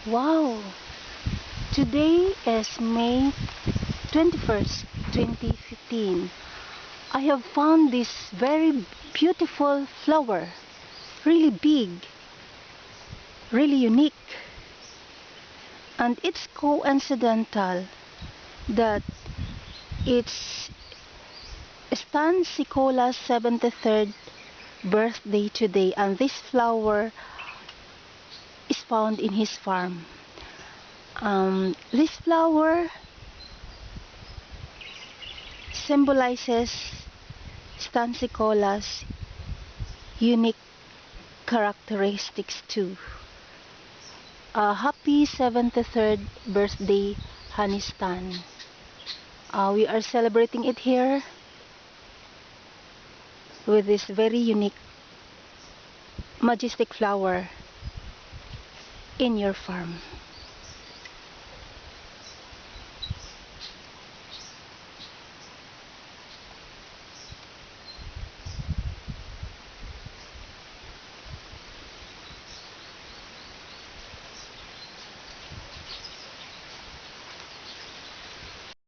Wow! Today is May 21st, 2015. I have found this very beautiful flower. Really big. Really unique. And it's coincidental that it's Stan Sicola's 73rd birthday today, and this flower is found in his farm. This flower symbolizes Stan Sicola's unique characteristics too. Happy 73rd birthday, Honey Stan. We are celebrating it here with this very unique, majestic flower in your farm.